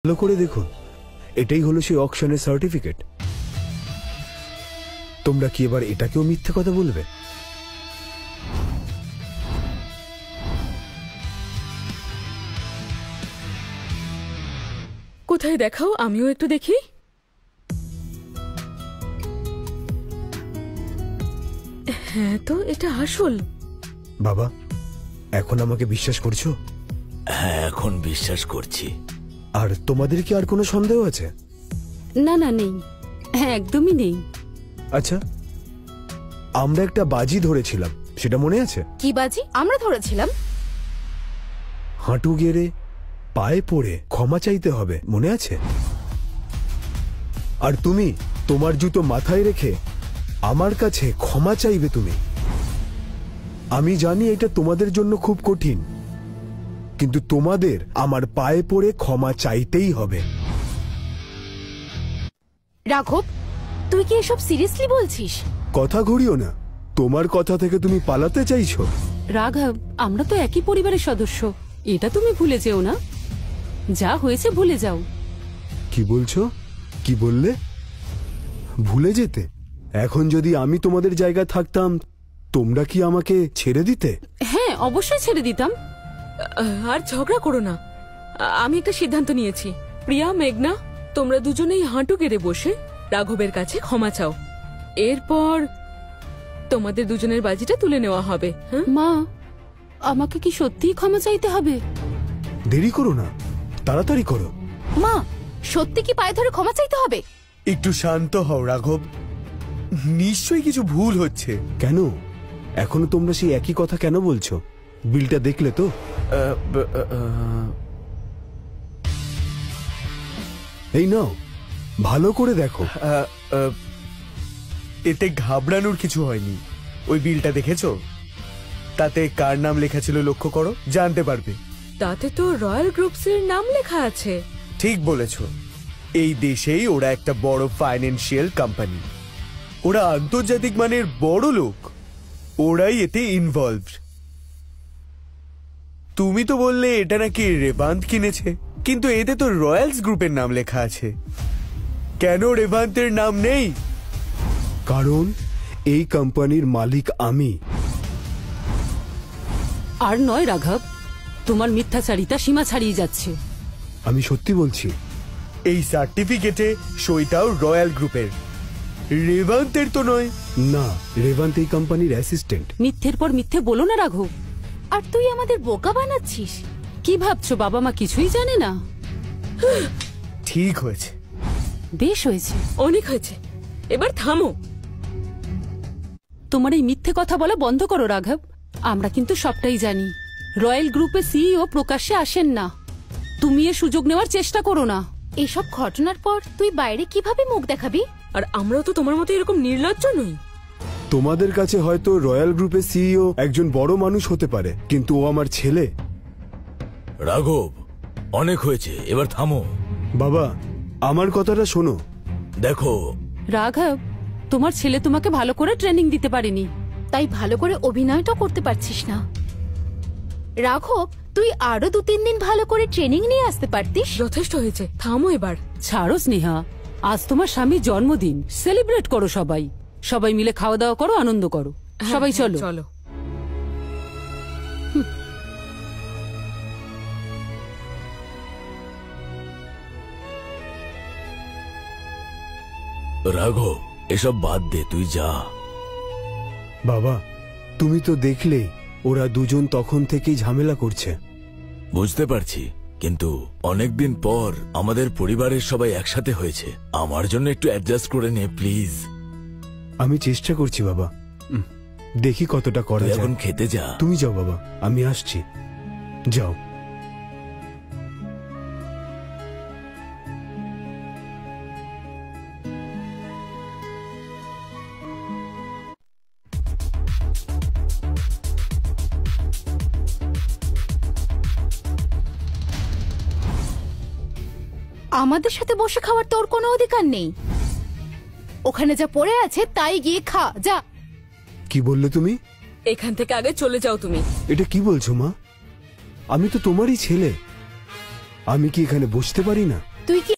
ভালো করে দেখুন, এটাই হলো সেই অকশনের সার্টিফিকেট। তোমরা কি এবার এটাকেও মিথ্যে কথা বলবে? কোথায় দেখাও, আমিও একটু দেখি। হ্যাঁ তো, এটা আসল। বাবা, এখন আমাকে বিশ্বাস করছো? হ্যাঁ, এখন বিশ্বাস করছি। আর তোমাদের কি আর কোনো সন্দেহ আছে? না না, নেই। হ্যাঁ, একদমই নেই। আচ্ছা, আমরা একটা বাজি ধরেছিলাম, সেটা মনে আছে? কি বাজি আমরা ধরেছিলাম? হাঁটু গেড়ে পায়ে পড়ে ক্ষমা চাইতে হবে, মনে আছে? আর তুমি তোমার জুতো মাথায় রেখে আমার কাছে ক্ষমা চাইবে তুমি। আমি জানি এটা তোমাদের জন্য খুব কঠিন, কিন্তু তোমাদের আমার পায়ে পড়ে ক্ষমা চাইতেই হবে। রাঘব, তুই কি এসব সিরিয়াসলি বলছিস? কথা ঘুরিও না, তোমার কথা থেকে তুমি পালাতে চাইছো। রাঘব, আমরা তো একই পরিবারের সদস্য, এটা তুমি ভুলে যেও না। যা হয়েছে ভুলে যাও। কি বলছো? কি বললে? ভুলে যেতে? এখন যদি আমি তোমাদের জায়গায় থাকতাম, তোমরা কি আমাকে ছেড়ে দিতে? হ্যাঁ, অবশ্যই ছেড়ে দিতাম। আর ঝগড়া করো না। আমি একটা সিদ্ধান্ত নিয়েছি। প্রিয়া, মেঘনা, তোমরা দুজনেই হাঁটু গেড়ে বসে রাঘবের কাছে ক্ষমা চাও। এরপর তোমাদের দুজনের বাজিটা তুলে নেওয়া হবে। মা, আমাকে কি সত্যিই ক্ষমা চাইতে হবে? দেরি করো না, তাড়াতাড়ি করো। মা, সত্যি কি পায়ে ধরে ক্ষমা চাইতে হবে? একটু শান্ত হও রাঘব, নিশ্চয়ই কিছু ভুল হচ্ছে। কেন এখনো তোমরা সেই একই কথা কেন বলছো? বিলটা দেখলে তো? এই নাও, ভালো করে দেখো। এতে ঘাবড়ানোর কিছু হয়নি। ওই বিলটা দেখেছো? তাতে কার নাম লেখা ছিল লক্ষ্য করো, জানতে পারবে। তাতে তো রয়্যাল গ্রুপসের নাম লেখা আছে। ঠিক বলেছো, এই দেশেই ওরা একটা বড় ফাইন্যান্সিয়াল কোম্পানি। ওরা আন্তর্জাতিক মানের বড় লোক, ওরাই এতে ইনভলভড। তুমি তো বললে এটা নাকি রেভান্ত কিনেছে, কিন্তু এতে তো রয়্যালস গ্রুপের নাম লেখা আছে। কেন রেভান্তের নাম নেই? কারণ এই কোম্পানির মালিক আমি। আর নয় রাঘব, তোমার মিথ্যাচারিতা সীমা ছাড়িয়ে যাচ্ছে। আমি সত্যি বলছি। এই সার্টিফিকেটে সইটাও রয়্যাল গ্রুপের, রেভান্তের তো নয়। না, রেভান্ত এই কোম্পানির অ্যাসিস্ট্যান্ট। মিথ্যের পর মিথ্যে বলো না রাঘব। আর তুই আমাদের বোকা বানাচ্ছিস। কি ভাবছো বাবা মা কিছুই জানে না? ঠিক হয়েছে, বেশ হয়েছে, অনেক হয়েছে, এবার থামো। তোমার এই মিথ্যে কথা বলা বন্ধ করো রাঘব। আমরা কিন্তু সবটাই জানি। রয়্যাল গ্রুপের সিইও প্রকাশ্যে আসেন না। তুমি এ সুযোগ নেওয়ার চেষ্টা করো না। এসব ঘটনার পর তুই বাইরে কিভাবে মুখ দেখাবি? আর আমরাও তো তোমার মতো এরকম নির্লজ্জ নই। তোমাদের কাছে হয়তো রয়্যাল গ্রুপের সিইও একজন বড় মানুষ হতে পারে, কিন্তু ও আমার ছেলে। রাঘব, অনেক হয়েছে, এবার থামো। বাবা, আমার কথাটা শোনো। দেখো রাঘব, তোমার ছেলে তোমাকে ভালো করে ট্রেনিং দিতে পারেনি, তাই ভালো করে অভিনয়টা করতে পারছিস না। রাঘব, তুই আরো 2-3 দিন ভালো করে ট্রেনিং নিয়ে আসতে পারতিস। যথেষ্ট হয়েছে, থামো এবার। ছাড়ো স্নেহা, আজ তোমার স্বামীর জন্মদিন, সেলিব্রেট করো সবাই। সবাই মিলে খাওয়া দাওয়া করো, আনন্দ করো। সবাই চলো চলো। রাঘব, এসব বাদ দে, তুই যা। বাবা, তুমি তো দেখলেই ওরা দুজন তখন থেকেই ঝামেলা করছে। বুঝতে পারছি, কিন্তু অনেকদিন পর আমাদের পরিবারের সবাই একসাথে হয়েছে। আমার জন্য একটু অ্যাডজাস্ট করে নে প্লিজ। আমি চেষ্টা করছি বাবা, দেখি কতটা করা যায়। এখন খেতে যা। তুমি যাও বাবা, আমি আসছি। যাও। আমাদের সাথে বসে খাওয়ার তোর কোনো অধিকার নেই। ওখানে যা পড়ে আছে তাই গিয়ে খা, যা। কি বললে তুমি? এখান থেকে আগে চলে যাও তুমি। এটা কি বলছো মা? আমি তো তোমারই ছেলে, আমি কি এখানে বসতে পারি না? তুই কি